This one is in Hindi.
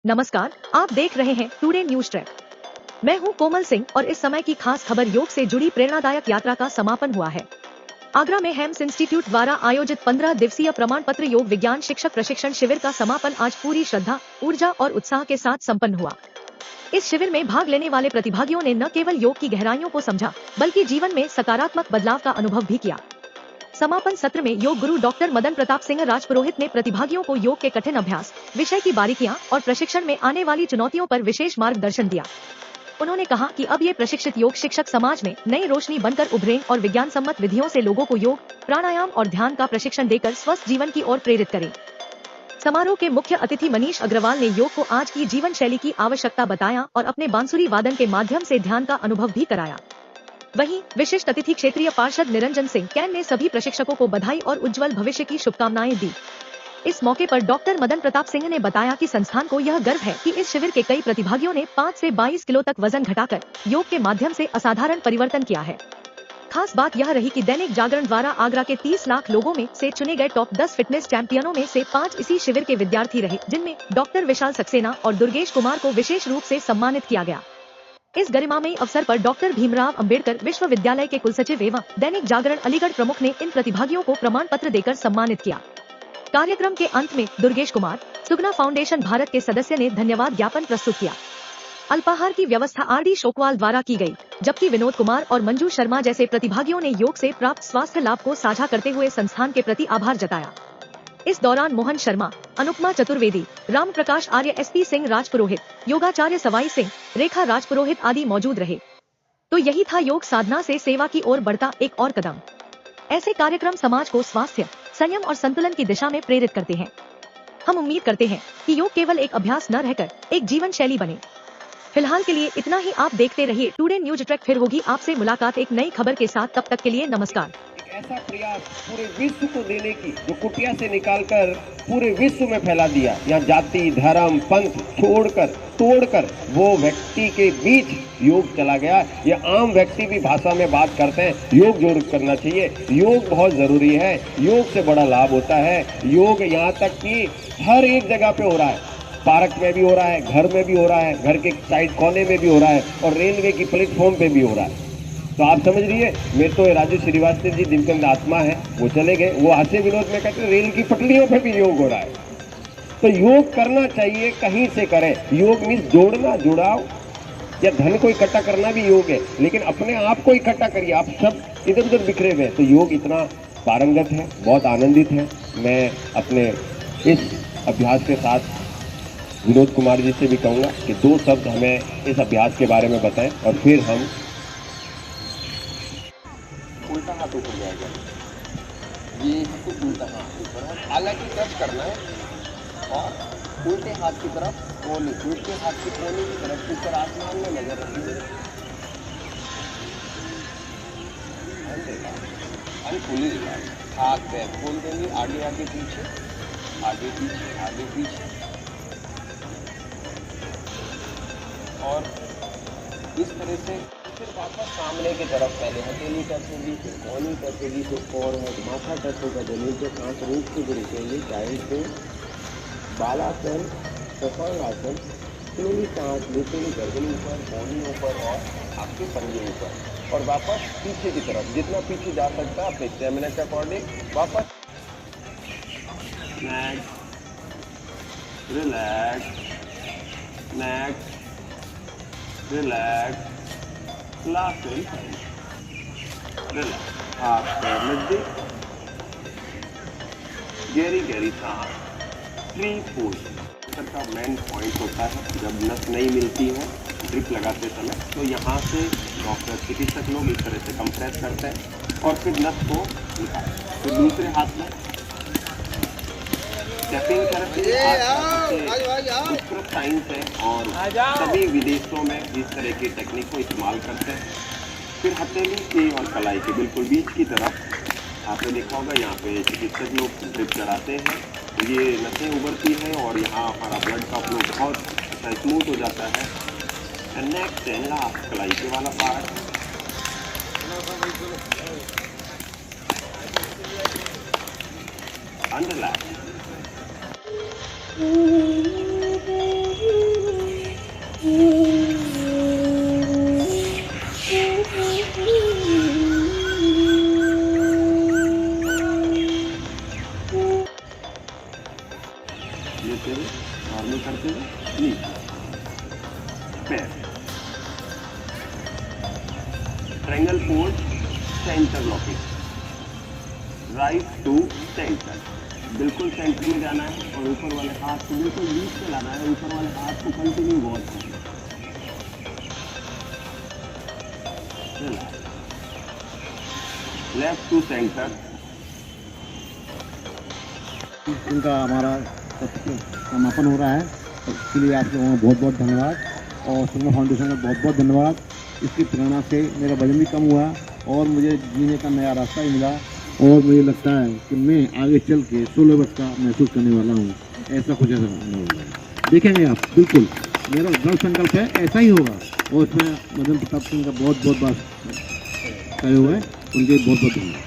नमस्कार, आप देख रहे हैं टुडे न्यूज ट्रैक। मैं हूं कोमल सिंह और इस समय की खास खबर योग से जुड़ी प्रेरणादायक यात्रा का समापन हुआ है। आगरा में हेम्स इंस्टीट्यूट द्वारा आयोजित 15 दिवसीय प्रमाण पत्र योग विज्ञान शिक्षक प्रशिक्षण शिविर का समापन आज पूरी श्रद्धा, ऊर्जा और उत्साह के साथ संपन्न हुआ। इस शिविर में भाग लेने वाले प्रतिभागियों ने न केवल योग की गहराइयों को समझा, बल्कि जीवन में सकारात्मक बदलाव का अनुभव भी किया। समापन सत्र में योग गुरु डॉक्टर मदन प्रताप सिंह राजपुरोहित ने प्रतिभागियों को योग के कठिन अभ्यास, विषय की बारीकियां और प्रशिक्षण में आने वाली चुनौतियों पर विशेष मार्गदर्शन दिया। उन्होंने कहा कि अब ये प्रशिक्षित योग शिक्षक समाज में नई रोशनी बनकर उभरें और विज्ञान सम्मत विधियों से लोगों को योग, प्राणायाम और ध्यान का प्रशिक्षण देकर स्वस्थ जीवन की ओर प्रेरित करें। समारोह के मुख्य अतिथि मनीष अग्रवाल ने योग को आज की जीवन शैली की आवश्यकता बताया और अपने बांसुरी वादन के माध्यम से ध्यान का अनुभव भी कराया। वहीं विशिष्ट अतिथि क्षेत्रीय पार्षद निरंजन सिंह कैन ने सभी प्रशिक्षकों को बधाई और उज्जवल भविष्य की शुभकामनाएं दी। इस मौके पर डॉक्टर मदन प्रताप सिंह ने बताया कि संस्थान को यह गर्व है कि इस शिविर के कई प्रतिभागियों ने 5 से 22 किलो तक वजन घटाकर योग के माध्यम से असाधारण परिवर्तन किया है। खास बात यह रही कि दैनिक जागरण द्वारा आगरा के 30 लाख लोगों में से चुने गए टॉप 10 फिटनेस चैंपियनों में से 5 इसी शिविर के विद्यार्थी रहे, जिनमें डॉक्टर विशाल सक्सेना और दुर्गेश कुमार को विशेष रूप से सम्मानित किया गया। इस गरिमामयी अवसर पर डॉक्टर भीमराव अंबेडकर विश्वविद्यालय के कुलसचिव एवं दैनिक जागरण अलीगढ़ प्रमुख ने इन प्रतिभागियों को प्रमाण पत्र देकर सम्मानित किया। कार्यक्रम के अंत में दुर्गेश कुमार, सुगना फाउंडेशन भारत के सदस्य ने धन्यवाद ज्ञापन प्रस्तुत किया। अल्पाहार की व्यवस्था आरडी शोकवाल द्वारा की गई, जबकि विनोद कुमार और मंजू शर्मा जैसे प्रतिभागियों ने योग से प्राप्त स्वास्थ्य लाभ को साझा करते हुए संस्थान के प्रति आभार जताया। इस दौरान मोहन शर्मा, अनुपमा चतुर्वेदी, राम प्रकाश आर्य, एसपी सिंह राजपुरोहित, योगाचार्य सवाई सिंह, रेखा राजपुरोहित आदि मौजूद रहे। तो यही था योग साधना से सेवा की ओर बढ़ता एक और कदम। ऐसे कार्यक्रम समाज को स्वास्थ्य, संयम और संतुलन की दिशा में प्रेरित करते हैं। हम उम्मीद करते हैं कि योग केवल एक अभ्यास न रहकर एक जीवन शैली बने। फिलहाल के लिए इतना ही। आप देखते रहिए टुडे न्यूज ट्रैक। फिर होगी आपसे मुलाकात एक नई खबर के साथ। तब तक के लिए नमस्कार। ऐसा प्रयास पूरे विश्व को देने की, जो कुटिया से निकालकर पूरे विश्व में फैला दिया। यहाँ जाति, धर्म, पंथ छोड़कर, तोड़कर वो व्यक्ति के बीच योग चला गया। ये आम व्यक्ति भी भाषा में बात करते हैं, योग जरूर करना चाहिए। योग बहुत जरूरी है। योग से बड़ा लाभ होता है। योग यहाँ तक कि हर एक जगह पे हो रहा है। पार्क में भी हो रहा है, घर में भी हो रहा है, घर के साइड कोने में भी हो रहा है और रेलवे की प्लेटफॉर्म पे भी हो रहा है। तो आप समझ लीजिए, मेरे तो राजू श्रीवास्तव जी दिनकंद आत्मा है, वो चले गए, वो हास्य विनोद में कहते हैं रेल की पटरियों पे भी योग हो रहा है। तो योग करना चाहिए, कहीं से करें। योग मीन्स जोड़ना, जुड़ाव, या धन को इकट्ठा करना भी योग है, लेकिन अपने आप को इकट्ठा करिए। आप सब इधर उधर बिखरे हुए, तो योग इतना पारंगत है, बहुत आनंदित है। मैं अपने इस अभ्यास के साथ विनोद कुमार जी से भी कहूँगा कि 2 शब्द हमें इस अभ्यास के बारे में बताएं और फिर हम उल्टा हाथ ऊपर जाएगा, ये कुछ उल्टा हाथ ऊपर है, हालांकि टच करना है और उल्टे हाथ की तरफ कोने, उल्टे हाथ की कोने की तरफ ऊपर आसमान में नजर रखिए। खुली हाथ पैर खोल देंगे, आगे आगे पीछे, आगे पीछे, आगे पीछे, और इस तरह से फिर वापस सामने की तरफ पहले हथेली टच होगी, फिर कोहनी टच होगी, फिर फोरहेड, माथा टच होगा, जमीन के सांस रूप से गिरेंगे, चाइल्ड पे बालासन, सफलासन, स्लोली सांस लेते हुए गर्दन ऊपर, कोहनी ऊपर और आपके पंजे ऊपर, और वापस पीछे की तरफ, जितना पीछे जा सकता है अपने स्टेमिना के अकॉर्डिंग वापस। Next, relax, next, relax, last relax, हाथ पैर नजदीक, गहरी गहरी सांस, फ्री पोजिशन का मेन पॉइंट होता है। जब नस नहीं मिलती है ड्रिप लगाते समय, तो यहाँ से डॉक्टर, चिकित्सक लोग इस तरह से कंप्रेस करते हैं और फिर नस को निकालते। फिर दूसरे हाथ में टैपिंग थेरेपी उत्कृष्ट साइंस है और सभी विदेशों में इस तरह की टेक्निक को इस्तेमाल करते हैं। फिर हथेली के और कलाई के बिल्कुल बीच की तरफ आपने देखा होगा, यहाँ पे चिकित्सक लोग ड्रिप चढ़ाते हैं, ये नसें उभरती हैं और यहाँ हमारा ब्लड का फ्लो बहुत अच्छा स्मूथ हो जाता है। नेक्स्ट है लास्ट, कलाई के वाला पार्ट, अंडरलैप। करते हुए नीचे, पैर, triangle pose, centre locking, right to centre, बिल्कुल सेंटर में जाना है और ऊपर वाले हाथ को बिल्कुल बीच में लाना है, ऊपर वाले हाथ को कंटिन्यू वॉच करना है। Left to centre. इनका हमारा समापन हो रहा है, इसके लिए आप लोगों को बहुत बहुत धन्यवाद और संगम फाउंडेशन का बहुत बहुत धन्यवाद। इसकी प्रेरणा से मेरा वजन भी कम हुआ और मुझे जीने का नया रास्ता ही मिला और मुझे लगता है कि मैं आगे चल के 16 वर्ष का महसूस करने वाला हूँ। ऐसा कुछ ऐसा नहीं होगा, देखेंगे आप, बिल्कुल मेरा दृढ़ संकल्प है ऐसा ही होगा। और इसमें मदन प्रताप सिंह का बहुत बहुत बात सहयोग है, उनके बहुत बहुत धन्यवाद।